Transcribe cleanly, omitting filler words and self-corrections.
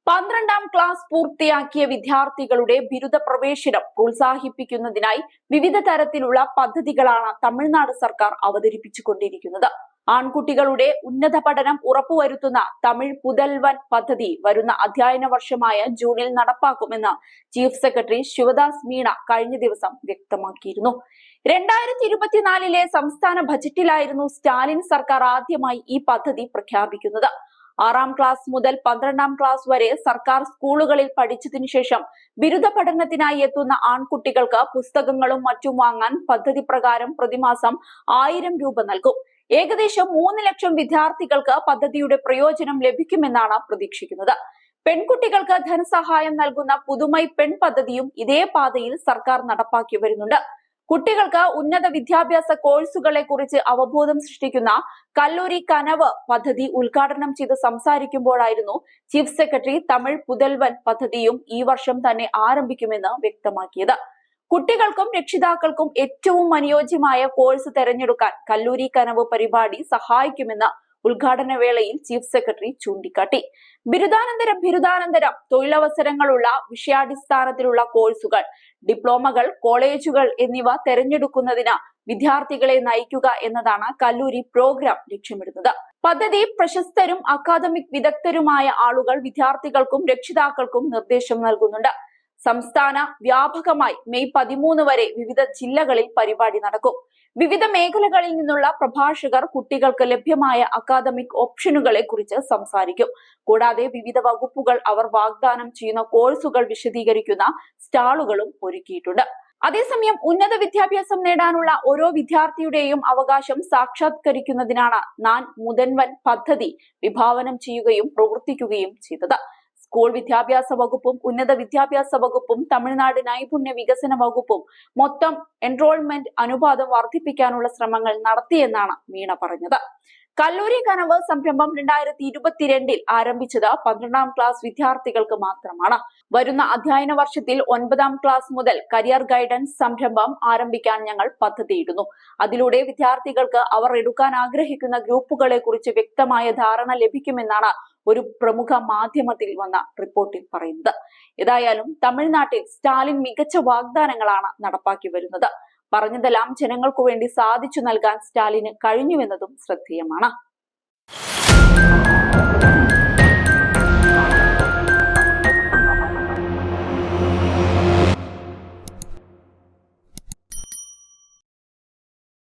12ാം class പൂർത്തിയാക്കിയ വിദ്യാർത്ഥികളുടെ ബിരുദ പ്രവേശനം പ്രോത്സാഹിപ്പിക്കുന്നതിനായി വിവിധ തരത്തിലുള്ള പദ്ധതികളാണ് തമിഴ്നാട് സർക്കാർ അവതരിപ്പിച്ചുകൊണ്ടിരിക്കുന്നത്. ആൺകുട്ടികളുടെ ഉന്നത പഠനം ഉറപ്പുവരുത്തുന്ന തമിഴ് പുതൽവൻ പദ്ധതി വരുന്ന അധ്യയന വർഷമായ ജൂണിൽ നടപ്പാക്കുമെന്ന് ചീഫ് സെക്രട്ടറി ശിവദാസ് മീണ കഴിഞ്ഞ ദിവസം വ്യക്തമാക്കിയിരുന്നു. 2024 സംസ്ഥാന ബജറ്റിലായിരുന്നു സ്റ്റാലിൻ സർക്കാർ ആദ്യമായി ഈ പദ്ധതി പ്രഖ്യാപിക്കുന്നത്. 6ാം ക്ലാസ് മുതൽ 12ാം ക്ലാസ് വരെ സർക്കാർ സ്കൂളുകളിൽ പഠിച്ചതിനു ശേഷം ബിരുദ പഠനത്തിനായി എത്തുന്ന ആൺകുട്ടികൾക്ക് പുസ്തകങ്ങളും മറ്റും വാങ്ങാൻ പദ്ധതി പ്രകാരം പ്രതിമാസം 1000 രൂപ നൽകും. ഏകദേശം 3 ലക്ഷം വിദ്യാർത്ഥികൾക്ക് പദ്ധതിയുടെ പ്രയോജനം ലഭിക്കുമെന്നാണ് പ്രതീക്ഷിക്കുന്നത്. പെൺകുട്ടികൾക്ക് ധനസഹായം നൽകുന്ന പുതുമൈ പെൺ പദ്ധതിയും ഇതേ പാതയിൽ സർക്കാർ നടപ്പാക്കി വരുന്നുണ്ട്. കുട്ടികൾക്ക് ഉന്നത വിദ്യാഭ്യാസ കോഴ്സുകളെ കുറിച്ച് അവബോധം സൃഷ്ടിക്കുന്ന കല്ലൂരി കനവ് പദ്ധതി ഉദ്ഘാടനം ചെയ്ത് സംസാരിക്കുമ്പോഴായിരുന്നു ചീഫ് സെക്രട്ടറി തമിഴ് പുതൽവൻ പദ്ധതിയും ഈ വർഷം തന്നെ ആരംഭിക്കുമെന്ന് വ്യക്തമാക്കിയത്. കുട്ടികൾക്കും രക്ഷിതാക്കൾക്കും ഏറ്റവും അനുയോജ്യമായ കോഴ്സ് തെരഞ്ഞെടുക്കാൻ കല്ലൂരി കനവ് പരിപാടി സഹായിക്കുമെന്ന് ഉദ്ഘാടന വേളയിൽ ചീഫ് സെക്രട്ടറി ചൂണ്ടിക്കാട്ടി. ബിരുദാനന്തരം തൊഴിലവസരങ്ങളുള്ള വിഷയാടിസ്ഥാനത്തിലുള്ള കോഴ്സുകൾ, ഡിപ്ലോമകൾ, കോളേജുകൾ എന്നിവ തെരഞ്ഞെടുക്കുന്നതിന് വിദ്യാർത്ഥികളെ നയിക്കുക എന്നതാണ് കല്ലൂരി പ്രോഗ്രാം ലക്ഷ്യമിടുന്നത്. പദ്ധതി പ്രശസ്തരും അക്കാദമിക് വിദഗ്ധരുമായ ആളുകൾ വിദ്യാർത്ഥികൾക്കും രക്ഷിതാക്കൾക്കും നിർദ്ദേശം നൽകുന്നുണ്ട്. സംസ്ഥാന വ്യാപകമായി മെയ് 13 വരെ വിവിധ ജില്ലകളിൽ പരിപാടി നടക്കും. വിവിധ മേഖലകളിൽ നിന്നുള്ള പ്രഭാഷകർ കുട്ടികൾക്ക് ലഭ്യമായ അക്കാദമിക് ഓപ്ഷനുകളെ കുറിച്ച് സംസാരിക്കും. കൂടാതെ വിവിധ വകുപ്പുകൾ അവർ വാഗ്ദാനം ചെയ്യുന്ന കോഴ്സുകൾ വിശദീകരിക്കുന്ന സ്റ്റാളുകളും ഒരുക്കിയിട്ടുണ്ട്. അതേസമയം ഉന്നത വിദ്യാഭ്യാസം നേടാനുള്ള ഓരോ വിദ്യാർത്ഥിയുടെയും അവകാശം സാക്ഷാത്കരിക്കുന്നതിനാണ് നാൻ മുതൻവൻ പദ്ധതി വിഭാവനം ചെയ്യുകയും പ്രവർത്തിക്കുകയും ചെയ്തത്. സ്കൂൾ വിദ്യാഭ്യാസ വകുപ്പും ഉന്നത വിദ്യാഭ്യാസ വകുപ്പും തമിഴ്നാട് നൈപുണ്യ വികസന വകുപ്പും മൊത്തം എൻറോൾമെന്റ് അനുപാതം വർദ്ധിപ്പിക്കാനുള്ള ശ്രമങ്ങൾ നടത്തിയെന്നാണ് മീണ പറഞ്ഞത്. കല്ലൂരി കനവ് സംരംഭം 2022 ആരംഭിച്ചത് 12ാം ക്ലാസ് വിദ്യാർത്ഥികൾക്ക് മാത്രമാണ്. വരുന്ന അധ്യയന വർഷത്തിൽ 9ാം ക്ലാസ് മുതൽ കരിയർ ഗൈഡൻസ് സംരംഭം ആരംഭിക്കാൻ ഞങ്ങൾ പദ്ധതിയിടുന്നു. അതിലൂടെ വിദ്യാർത്ഥികൾക്ക് അവർ എടുക്കാൻ ആഗ്രഹിക്കുന്ന ഗ്രൂപ്പുകളെ കുറിച്ച് വ്യക്തമായ ധാരണ ലഭിക്കുമെന്നാണ് ഒരു പ്രമുഖ മാധ്യമത്തിൽ വന്ന റിപ്പോർട്ടിൽ പറയുന്നത്. ഏതായാലും തമിഴ്നാട്ടിൽ സ്റ്റാലിൻ മികച്ച വാഗ്ദാനങ്ങളാണ് നടപ്പാക്കി വരുന്നത്. പറഞ്ഞതെല്ലാം ജനങ്ങൾക്കു വേണ്ടി സാധിച്ചു നൽകാൻ സ്റ്റാലിന് കഴിഞ്ഞുവെന്നതും ശ്രദ്ധേയമാണ്.